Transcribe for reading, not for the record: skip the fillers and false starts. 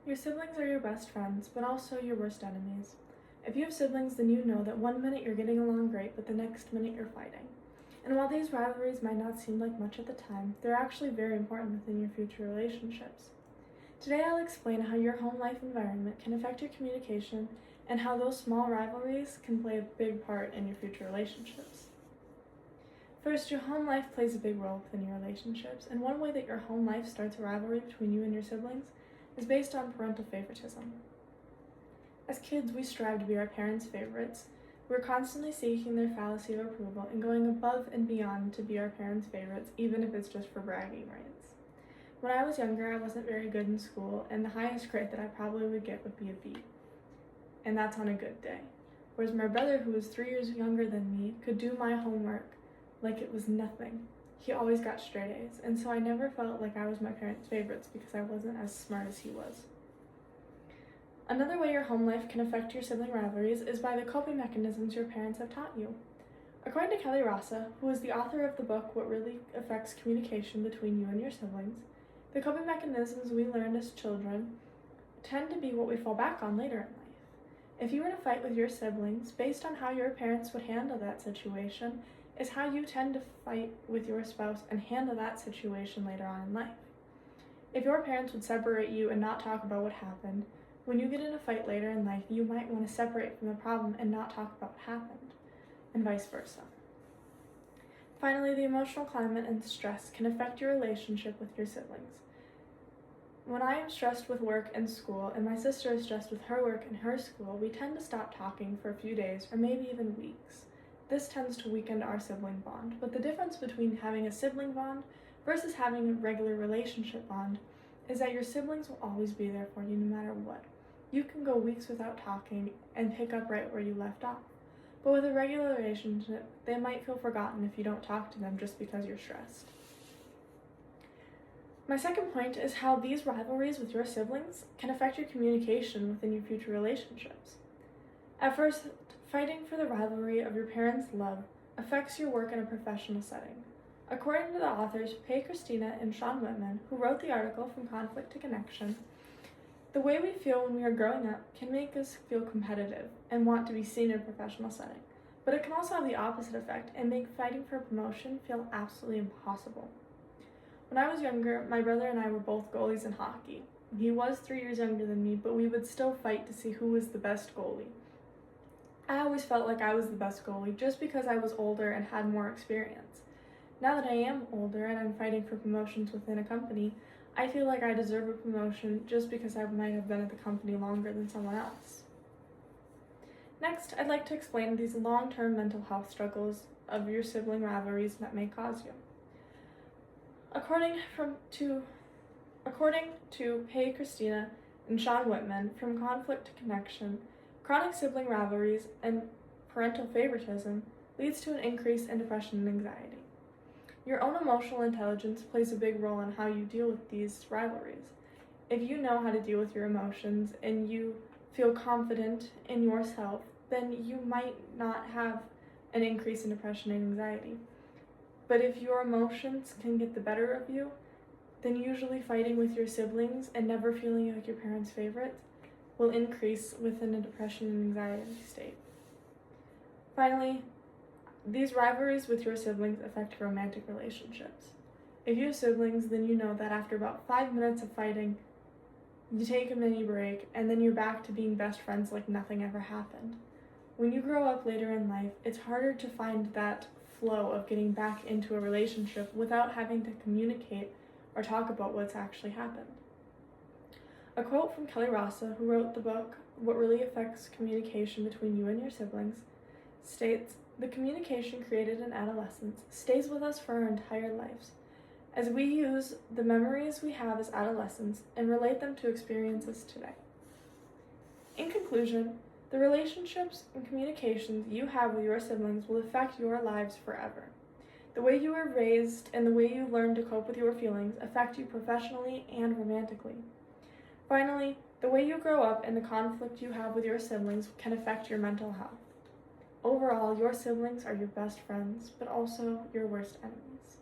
Your siblings are your best friends, but also your worst enemies. If you have siblings, then you know that one minute you're getting along great, but the next minute you're fighting. And while these rivalries might not seem like much at the time, they're actually very important within your future relationships. Today I'll explain how your home life environment can affect your communication and how those small rivalries can play a big part in your future relationships. First, your home life plays a big role within your relationships, and one way that your home life starts a rivalry between you and your siblings is based on parental favoritism. As kids, we strive to be our parents' favorites. We're constantly seeking their fallacy of approval and going above and beyond to be our parents' favorites, even if it's just for bragging rights. When I was younger, I wasn't very good in school, and the highest grade that I probably would get would be a B. And that's on a good day. Whereas my brother, who was 3 years younger than me, could do my homework like it was nothing. He always got straight A's, and so I never felt like I was my parents' favorites because I wasn't as smart as he was. Another way your home life can affect your sibling rivalries is by the coping mechanisms your parents have taught you. According to Kelly Rasa, who is the author of the book What Really Affects Communication Between You and Your Siblings, the coping mechanisms we learned as children tend to be what we fall back on later in life. If you were to fight with your siblings, based on how your parents would handle that situation, is how you tend to fight with your spouse and handle that situation later on in life. If your parents would separate you and not talk about what happened, when you get in a fight later in life, you might want to separate from the problem and not talk about what happened, and vice versa. Finally, the emotional climate and stress can affect your relationship with your siblings. When I am stressed with work and school, and my sister is stressed with her work and her school, we tend to stop talking for a few days or maybe even weeks. This tends to weaken our sibling bond, but the difference between having a sibling bond versus having a regular relationship bond is that your siblings will always be there for you no matter what. You can go weeks without talking and pick up right where you left off. But with a regular relationship, they might feel forgotten if you don't talk to them just because you're stressed. My second point is how these rivalries with your siblings can affect your communication within your future relationships. At first, fighting for the rivalry of your parents' love affects your work in a professional setting. According to the authors Pei Christina and Sean Whitman, who wrote the article From Conflict to Connection, the way we feel when we are growing up can make us feel competitive and want to be seen in a professional setting, but it can also have the opposite effect and make fighting for a promotion feel absolutely impossible. When I was younger, my brother and I were both goalies in hockey. He was 3 years younger than me, but we would still fight to see who was the best goalie. I always felt like I was the best goalie just because I was older and had more experience. Now that I am older and I'm fighting for promotions within a company, I feel like I deserve a promotion just because I might have been at the company longer than someone else. Next, I'd like to explain these long-term mental health struggles of your sibling rivalries that may cause you. According to Pei Christina and Sean Whitman, From Conflict to Connection, chronic sibling rivalries and parental favoritism leads to an increase in depression and anxiety. Your own emotional intelligence plays a big role in how you deal with these rivalries. If you know how to deal with your emotions and you feel confident in yourself, then you might not have an increase in depression and anxiety. But if your emotions can get the better of you, then usually fighting with your siblings and never feeling like your parents' favorite will increase within a depression and anxiety state. Finally, these rivalries with your siblings affect romantic relationships. If you have siblings, then you know that after about 5 minutes of fighting, you take a mini break and then you're back to being best friends like nothing ever happened. When you grow up later in life, it's harder to find that flow of getting back into a relationship without having to communicate or talk about what's actually happened. A quote from Kelly Rasa, who wrote the book What Really Affects Communication Between You and Your Siblings, states, "The communication created in adolescence stays with us for our entire lives, as we use the memories we have as adolescents and relate them to experiences today." In conclusion, the relationships and communications you have with your siblings will affect your lives forever. The way you were raised and the way you learn to cope with your feelings affect you professionally and romantically. Finally, the way you grow up and the conflict you have with your siblings can affect your mental health. Overall, your siblings are your best friends, but also your worst enemies.